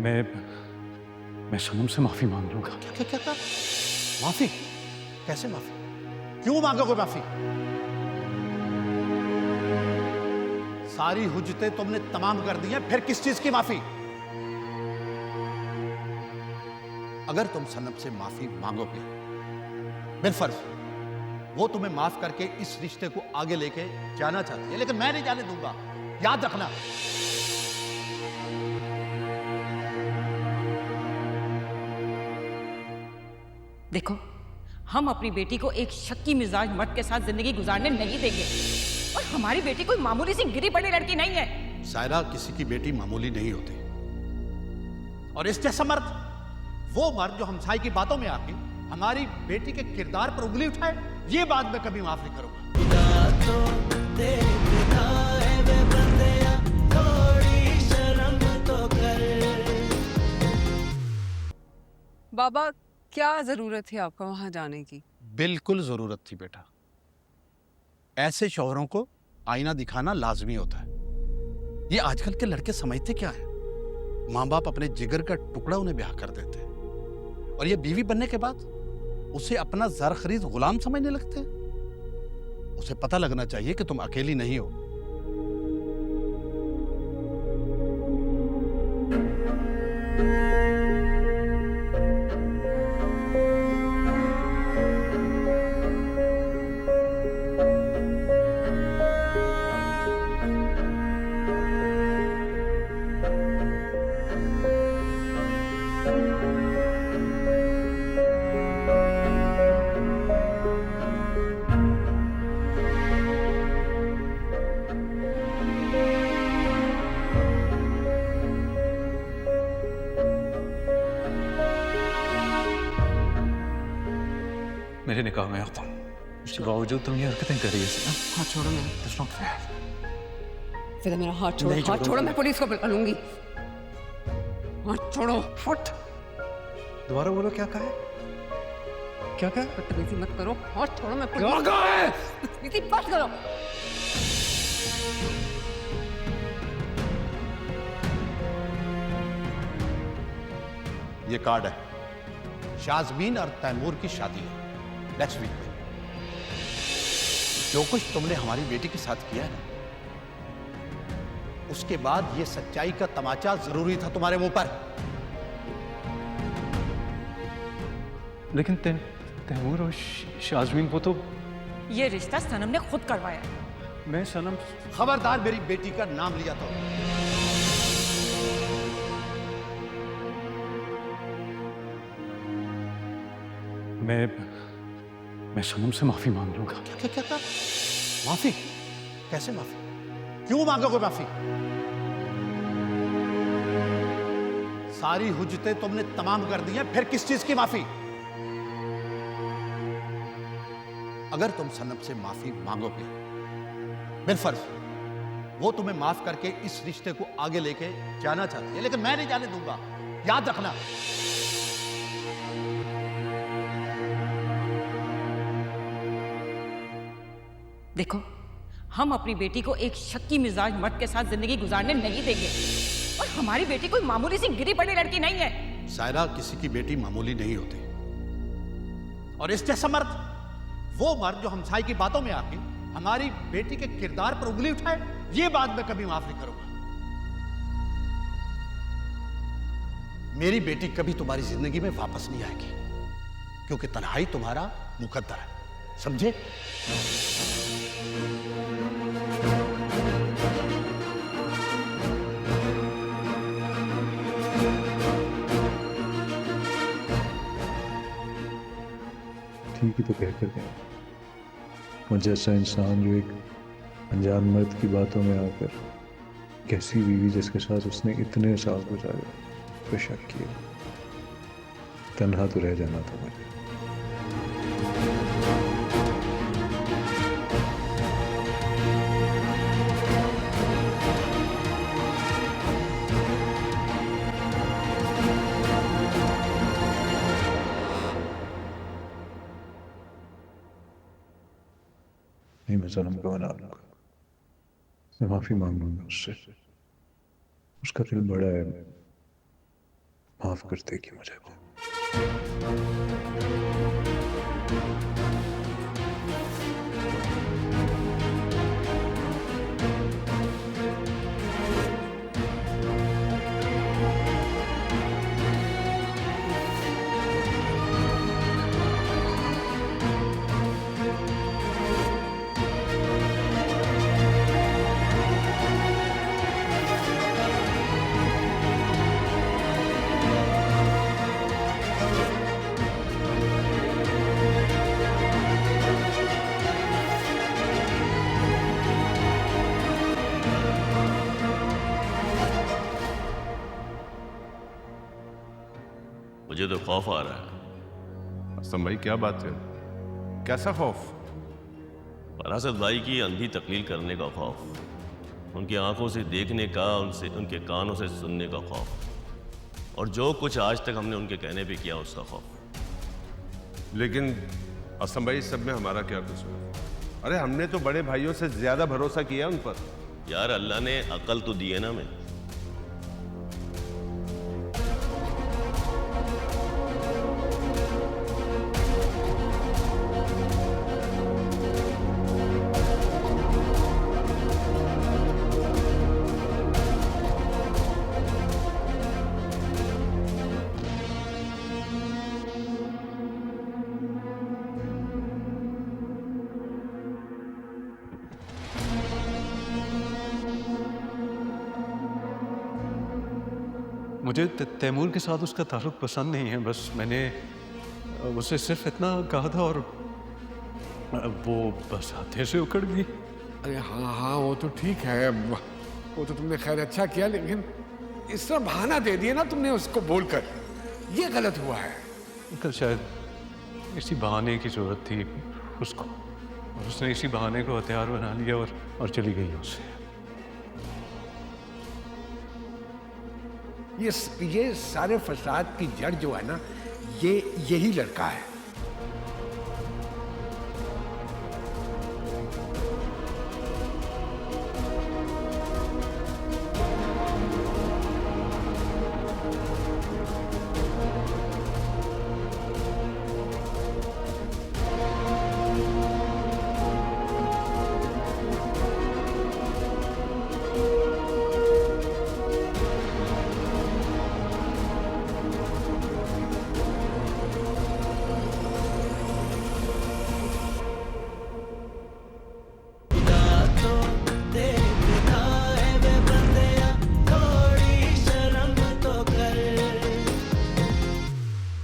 मैं सनम से माफी मांग लूंगा। क्या क्या क्या क्या? माफी? कैसे माफी? क्यों मांगोगे माफी? सारी हुज्जतें तुमने तमाम कर दी हैं, फिर किस चीज की माफी? अगर तुम सनम से माफी मांगोगे, बिलफर्ज वो तुम्हें माफ करके इस रिश्ते को आगे लेके जाना चाहती है, लेकिन मैं नहीं जाने दूंगा, याद रखना। देखो, हम अपनी बेटी को एक शक्की मिजाज मर्द के साथ जिंदगी गुजारने नहीं देंगे। और हमारी बेटी कोई मामूली सी गिरी पड़ी लड़की नहीं है। सायरा, किसी की बेटी मामूली नहीं होती। और इस जैसा मर्द, वो मर्द जो हमसाई की बातों में आके हमारी बेटी के किरदार पर उंगली उठाए, ये बात मैं कभी माफ नहीं करूंगा। बाबा, क्या जरूरत थी आपका वहां जाने की? बिल्कुल जरूरत थी बेटा। ऐसे शौहरों को आईना दिखाना लाजमी होता है। ये आजकल के लड़के समझते क्या है? माँ बाप अपने जिगर का टुकड़ा उन्हें ब्याह कर देते हैं, और ये बीवी बनने के बाद उसे अपना ज़र खरीद गुलाम समझने लगते हैं। उसे पता लगना चाहिए कि तुम अकेली नहीं हो। मेरे निकाह में आता हूँ, उसके बावजूद तुम ये हरकतें कर रही है। हाथ छोड़ो मेरा। That's not fair। फिर मेरा हाथ छोड़ो, हाथ छोड़ो, मैं पुलिस को बुला लूंगी। हाथ छोड़ो। What? दोबारा बोलो, क्या कहा है? क्या कहा? बदतमीजी मत करो, हाथ छोड़ो, मैं क्या कहा है? बदतमीजी मत करो। ये कार्ड है, शाज़मीन और तैमूर की शादी है नेक्स्ट वीक में। जो कुछ तुमने हमारी बेटी के साथ किया है ना, उसके बाद ये सच्चाई का तमाचा जरूरी था तुम्हारे मुंह पर। लेकिन तैमूर और शाज़मीन, वो तो ये रिश्ता सनम ने खुद करवाया। मैं सनम। खबरदार मेरी बेटी का नाम लिया तो। मैं सनम से माफी मांग लूंगा। क्या क्या क्या क्या? माफी? कैसे माफी? क्यों मांगोगे माफी? सारी हुज्जतें तुमने तमाम कर दी हैं, फिर किस चीज की माफी? अगर तुम सनम से माफी मांगोगे, बिलफर्ज वो तुम्हें माफ करके इस रिश्ते को आगे लेके जाना चाहती है, लेकिन मैं नहीं जाने दूंगा, याद रखना। देखो, हम अपनी बेटी को एक शक्की मिजाज मर्द के साथ जिंदगी गुजारने नहीं देंगे। और हमारी बेटी कोई मामूली सी गिरी पड़ी लड़की नहीं है। सायरा, किसी की बेटी मामूली नहीं होती। और इस जैसा मर्द, वो मर्द जो हमसाई की बातों में आके हमारी बेटी के किरदार पर उंगली उठाए, ये बात मैं कभी माफ नहीं करूंगा। मेरी बेटी कभी तुम्हारी जिंदगी में वापस नहीं आएगी, क्योंकि तन्हाई तुम्हारा मुकद्दर है, समझे? ठीक ही तो कह कर गया, मुझे ऐसा इंसान जो एक अनजान मर्द की बातों में आकर कैसी बीवी जिसके साथ उसने इतने साल गुजारे पे शक किया। तन्हा तो रह जाना था मुझे। नहीं, मैं सनम को मना लूंगा, मैं माफी मांग लूंगा उससे। उसका दिल बड़ा है, माफ कर देगी मुझे वो। मुझे तो खौफ आ रहा है। असम भाई क्या बात है, कैसा खौफ? फरासत भाई की अंधी तकलील करने का खौफ, उनकी आंखों से देखने का, उनसे उनके कानों से सुनने का खौफ, और जो कुछ आज तक हमने उनके कहने पे किया उसका खौफ। लेकिन असम भाई सब में हमारा क्या कसूर? अरे हमने तो बड़े भाइयों से ज्यादा भरोसा किया उन पर। यार अल्लाह ने अकल तो दी है ना हमें। मुझे तैमूर के साथ उसका ताल्लुक पसंद नहीं है, बस मैंने उससे सिर्फ इतना कहा था और वो बस हाथे से उकड़ गई। अरे हाँ हाँ, वो तो ठीक है, वो तो तुमने खैर अच्छा किया, लेकिन इस तरह बहाना दे दिया ना तुमने उसको बोलकर, ये गलत हुआ है। कल शायद इसी बहाने की जरूरत थी उसको, और उसने इसी बहाने को हथियार बना लिया और चली गई उससे। ये सारे फसाद की जड़ जो है ना, ये यही लड़का है।